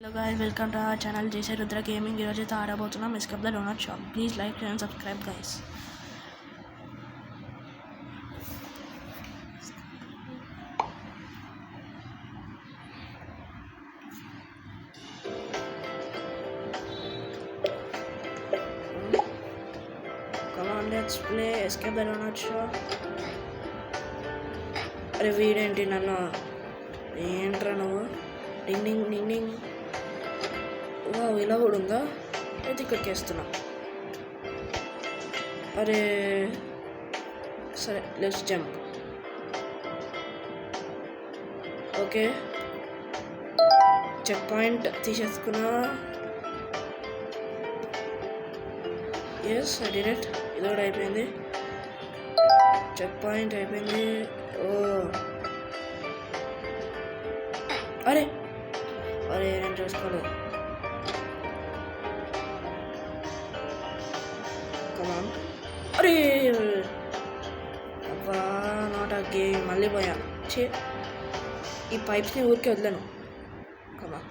Hello guys, welcome to our channel JC Rudra Gaming. ఈరోజు అయితే ఆడబోతున్నాం escape the donut shop. Please like and subscribe guys. Come on, let's play escape the donut shop. అరే వీడేంటి నన్ను ఏంట్రా నువ్వు డింగ్ ding ding డింగ్. వా ఇలా కూడా ఉందా? అయితే ఇక్కడికి వేస్తున్నా. అరే సరే let's jump. Okay checkpoint తీసేసుకున్నా. Yes I did it. ఇది కూడా అయిపోయింది. చెక్ పాయింట్ అయిపోయింది. ఓ అరే అరే నేను చూసుకోలేదు. కమాన్. అరే అబ్బా నాట్ ఆ గేమ్. మళ్ళీ పోయా. ఈ పైప్స్ని ఊరికే వదిలేను. కమాన్.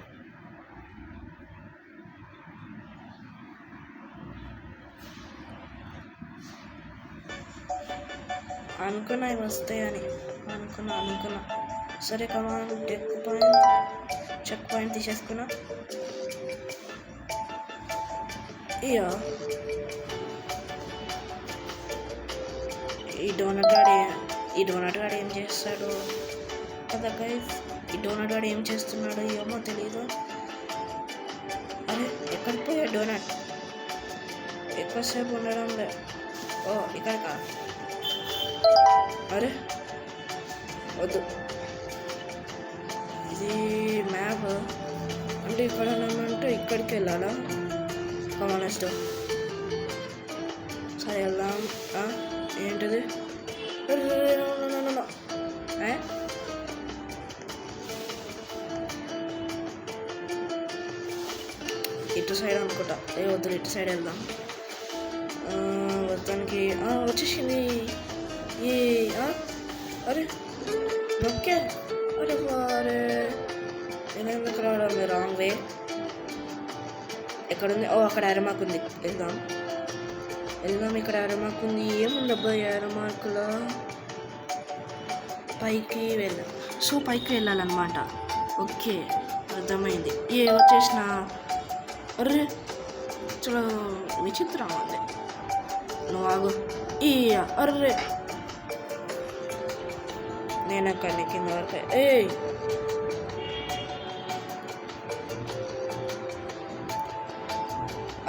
అనుకున్నా ఇవి వస్తాయని అనుకున్నా. సరే కమాన్. Check point తీసేసుకున్నా. ఇయా ఈ డోనట్ గాడు ఏం చేస్తాడు కదా గైస్? ఈ డోనట్ గాడు ఏం చేస్తున్నాడు ఏమో తెలీదు. అరే ఎక్కడికి పోయా డోనట్? ఎక్కువసేపు ఉండడం లే. ఓ ఇక్కడికా? అరే వద్దు. ఇది మ్యాప్ అంటే ఇక్కడ అంటే ఇక్కడికి వెళ్ళాలా? కమానెస్ట్. సరే వెళ్దాం. ఏంటిది? ఇటు సైడ్ అనుకుంటా. వద్దు ఇటు సైడ్ వెళ్దాం. మొత్తానికి వచ్చేసింది. అరే ఓకే. అరే అరే నేను ఎందుకు రావడం? Wrong way. ఎక్కడుంది? అక్కడ అరమాకు ఉంది. వెళ్దాం. ఇక్కడ అరమాకు ఉంది. ఏముంది అబ్బాయి అరమాకులో? పైకి వెళ్ళాం. సో పైకి వెళ్ళాలన్నమాట. ఓకే అర్థమైంది. వచ్చేసిన. అర్రే చాలా విచిత్రం ఉంది. నువ్వు ఆగు. అర్రే నేను అక్కడిని కింద వరకు.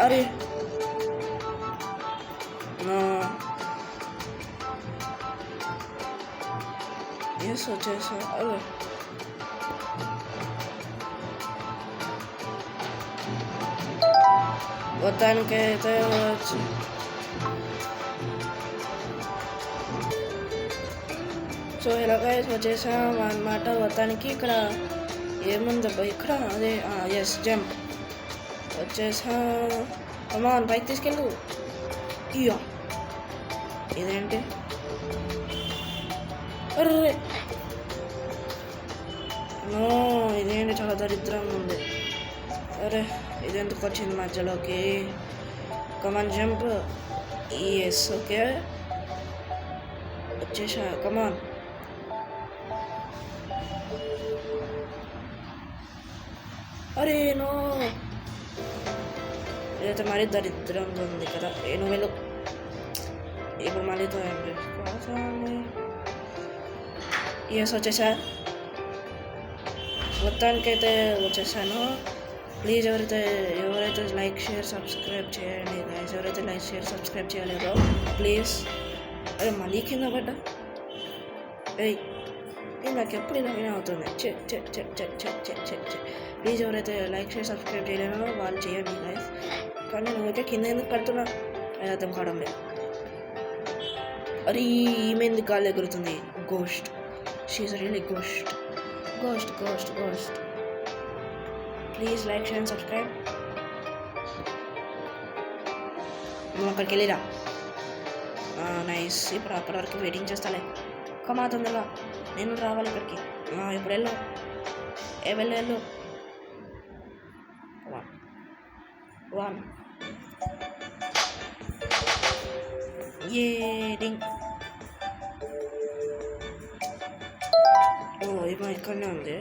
అరే ఎస్ వచ్చేసా. అరే మొత్తానికైతే వచ్చి సో ఇలాగ వచ్చేసాం అన్నమాట. మొత్తానికి ఇక్కడ ఏముందబ్బా ఇక్కడ? అదే ఎస్ జంప్. వచ్చేసా. కమాన్ పైకి తీసుకెళ్ళు. ఇదేంటి? అర్రే నో ఇదేంటి? చాలా దరిద్రంగా ఉంది. అరే ఇదెందుకు వచ్చింది మధ్యలోకి? కమాన్ జంప్. ఎస్ ఓకే వచ్చేసా. కమాన్. అరే నో ఇదైతే మరీ దరిద్రంగా ఉంది కదా. నువ్వు వెళ్ళు. ఇప్పుడు మళ్ళీ ఎస్ వచ్చేసా. మొత్తానికైతే వచ్చేసాను. ప్లీజ్ ఎవరైతే లైక్ షేర్ సబ్స్క్రైబ్ చేయండి గైస్. ఎవరైతే లైక్ షేర్ సబ్స్క్రైబ్ చేయలేదో ప్లీజ్. అరే మళ్ళీ కింద పడ్డా. నాకు ఎప్పుడు ఇలా అవుతుంది. ప్లీజ్ ఎవరైతే లైక్ షేర్ సబ్స్క్రైబ్ చేయలేనో వాళ్ళు చేయండి గైస్. కానీ నువ్వైతే కింద ఎందుకు పడుతున్నా అది అర్థం కావడం లేదు. అరే ఈమె ఎందుకు గాలి ఎగురుతుంది? Ghost. She is really ghost. Please like share and subscribe. నువ్వు అక్కడికి వెళ్ళిరా. నైస్. ఇప్పుడు అప్పటి వరకు వెయిటింగ్ చేస్తాలే. కమా తొందరగా. నేను రావాలి ఇక్కడికి. ఇప్పుడు వెళ్ళు. వెళ్ళు వన్ వన్ డింగ్. ఓ ఏమో ఇక్కడనే ఉంది.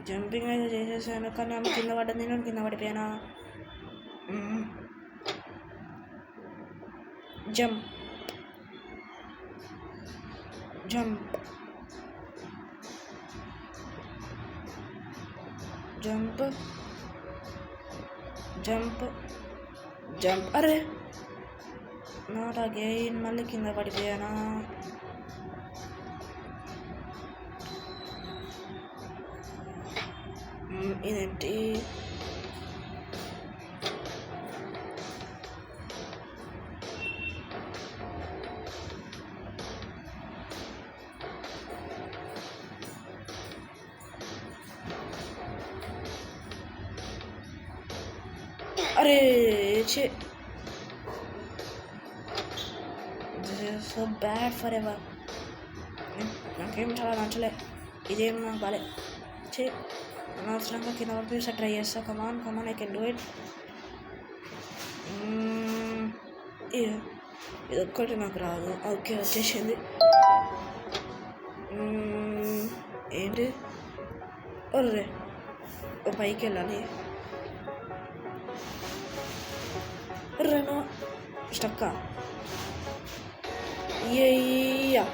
జంపింగ్ అయితే చేసేసాను కానీ ఆమె కింద పడ్డది, నేను కింద పడిపోయానా. Jump jump jump jump jump. అరే నాట్ అగైన్, మళ్ళీ కింద పడిపోయానా. ఇదేంటి? అరే ఛే, సో బ్యాడ్ ఫర్ ఎవర్. నాకేం చాలా నచ్చలే, ఇదేం నాకు బాలే. చే అనవసరంగా కింద పడిపోయి ట్రై చేస్తా. కమాన్ కమాన్, ఐ కెన్ డూ ఇట్. ఇది ఒక్కటి నాకు రాదు. ఓకే వచ్చేసింది. ఏంటి? ఒర్రే పైకి వెళ్ళాలి. రెనో స్టక్కా. ఏయ్యా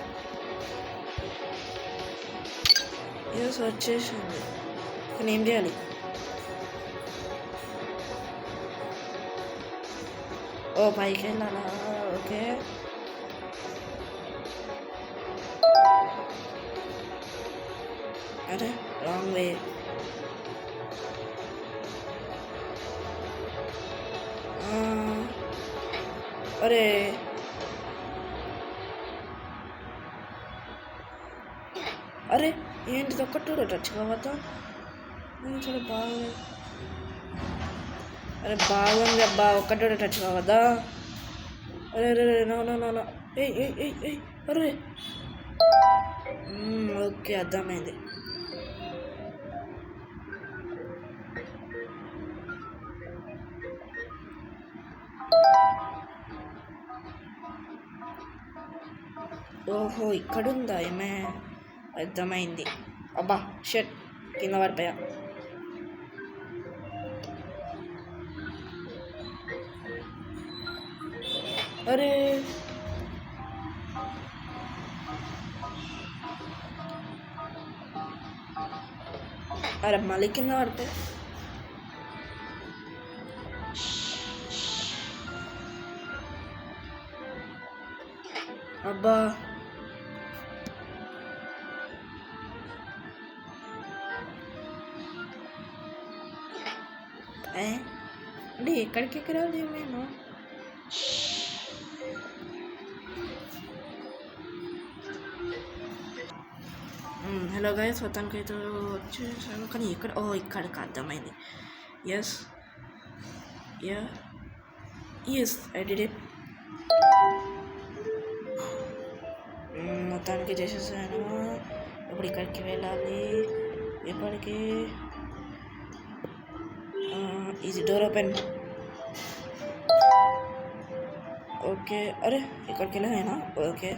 ఎస్ వచ్చేసింది. కానీ ఏం చేయాలి? ఓ పైకి వెళ్ళాలా? ఓకే అరే రాంగ్ వే. అరే అరే ఏంటిది? ఒక్కటి టచ్ కావద్దా? చాలా బాగుంది. అరే బాగుంది అబ్బా, ఒక్కటి టచ్ కావద్దా? అరే అరే నో నో నో నో. అరే ఓకే అర్థమైంది. ఓహో ఇక్కడుందా ఏమే, అర్థమైంది. అబ్బా షట్, కింద పడిపోయా. అరే అరే మళ్ళీ కింద పడిపోయా. అబ్బా అంటే ఎక్కడికి ఎక్కరాలి నేను? హలో గైస్, మొత్తానికి అయితే వచ్చేసాను. కానీ ఇక్కడ ఇక్కడికి అర్థమైంది. Yes I did it. మొత్తానికి చేసేసాను. ఇప్పుడు ఇక్కడికి వెళ్ళాలి. ఎప్పటికి ఈజీ డోర్ ఓపెన్. ఓకే అరే ఇక్కడికి వెళ్ళానేనా? ఓకే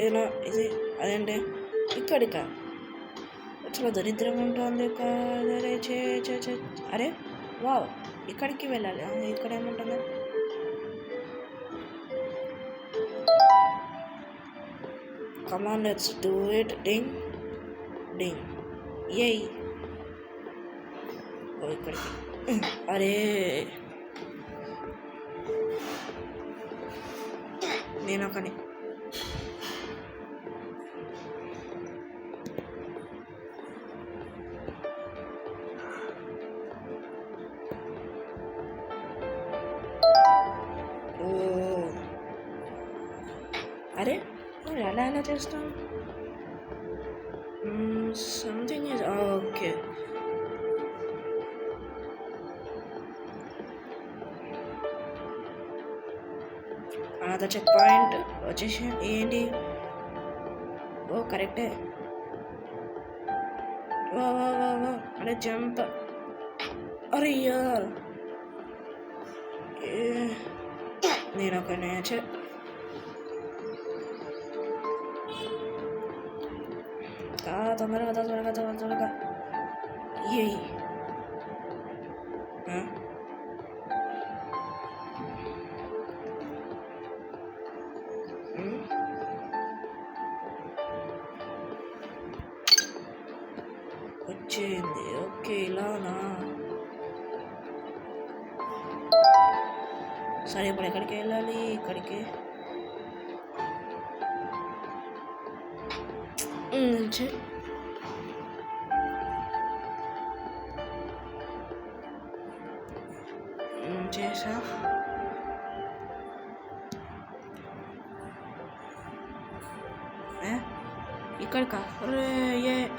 ఏనా ఇది? అదేంటి ఇక్కడిక? చాలా దరిద్రంగా ఉంటుంది కదరే. అరే వావ్, ఇక్కడికి వెళ్ళాలి. ఇక్కడ ఏముంటుంది? Come on, let's do it. Ding, ding. Yay. ఇక్కడికి. అరే నేను ఒకని అరే మరి అలా ఎలా చేస్తాం? Something is okay. Another checkpoint వచ్చేసి ఏంటి? ఓ కరెక్టే. వా వా వా వా అరే జంప్. అరే యార్ నేను ఒక నేచర్ తొందరగా తొందరగా తొందరగా ఏ వచ్చింది. ఓకే ఇలానా. సరే ఇప్పుడు ఎక్కడికి వెళ్ళాలి? ఇక్కడికి నుంచి చేసా. ఇక్కడికా? అరే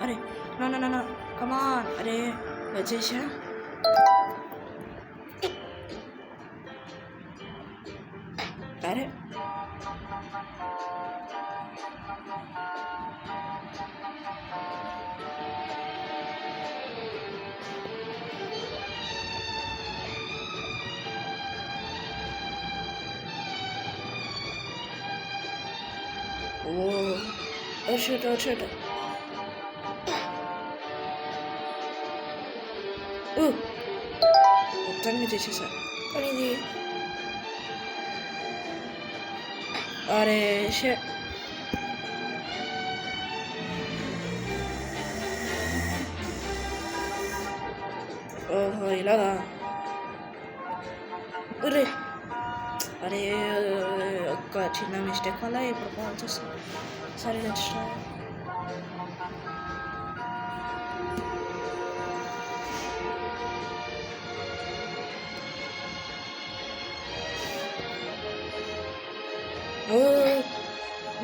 అరే నా కమాన్. అరే వచ్చేసా. అరే ఓ షూట్ మొత్తాన్ని చేసేసా. కానీ ఇది అరే షట్. ఓహో ఇలాగా. అరే అరే ఒక్క చిన్న మిస్టేక్ వల్ల ఇప్పుడు కాల్స్ వస్తుంది. సరే నెక్స్ట్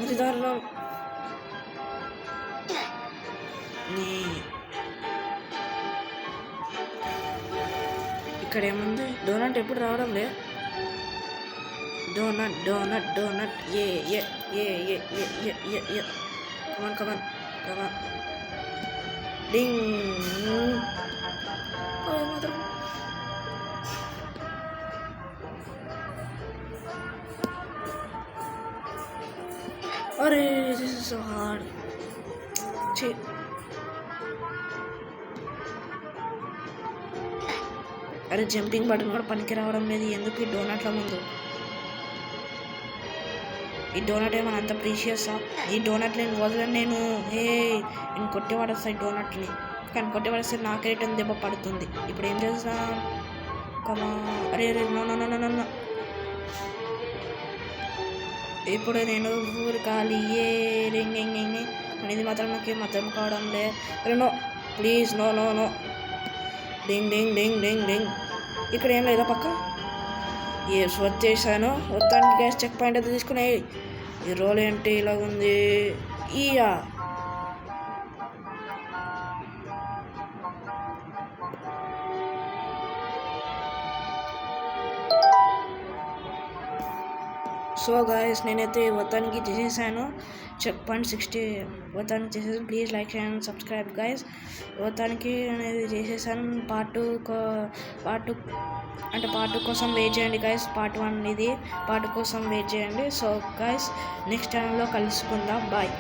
మరి దారుణం. ఇక్కడ ఏముంది? డోనట్ ఎప్పుడు రావడం లే. డోనట్ డోనట్ డోనట్ ఏ ఏ ఏ ఏ ఏ ఏ ఏ కమాన్ కమాన్ కమాన్ డింగ్. మాత్రం అరే దిస్ ఇస్ సో హార్డ్. అరే జంపింగ్ బటన్ కూడా పనికి రావడం లేదు. ఎందుకు ఈ డోనట్ల ముందు? ఈ డోనట్ ఏమన్నా అంత ప్రీషియసా? ఈ డోనట్ నేను వదలను. నేను కొట్టి పడేస్తా ఈ డోనట్ని. కానీ కొట్టి పడేస్తే నాకే రిటర్న్ దెబ్బ పడుతుంది. ఇప్పుడు ఏం చేస్తా? కమా. అరే అరే నో. ఇప్పుడు నేను ఊరకాలి. రింగ్ అనేది మాత్రం నాకేం అర్థం కావడం లే. No please no. Ding ding ding ding ding. ఇక్కడ ఏం లేదా పక్క? వచ్చేసాను. మొత్తానికి గ్యాస్ చెక్ పాయింట్ అయితే తీసుకునే. ఈ రోల్ ఏంటి ఇలాగుంది? ఇయా సో గాయస్ నేనైతే మొత్తానికి చేసేసాను. చెక్ పాయింట్ 60 మొత్తానికి చేసేసాను. Please like and subscribe guys. మొత్తానికి అనేది చేసేసాను. పార్ట్ 2 కోసం వెయిట్ చేయండి గాయస్. పార్ట్ 1 ఇది. పార్ట్ కోసం వెయిట్ చేయండి. సో గాయస్ నెక్స్ట్ ఛానల్లో కలుసుకుందాం. బాయ్.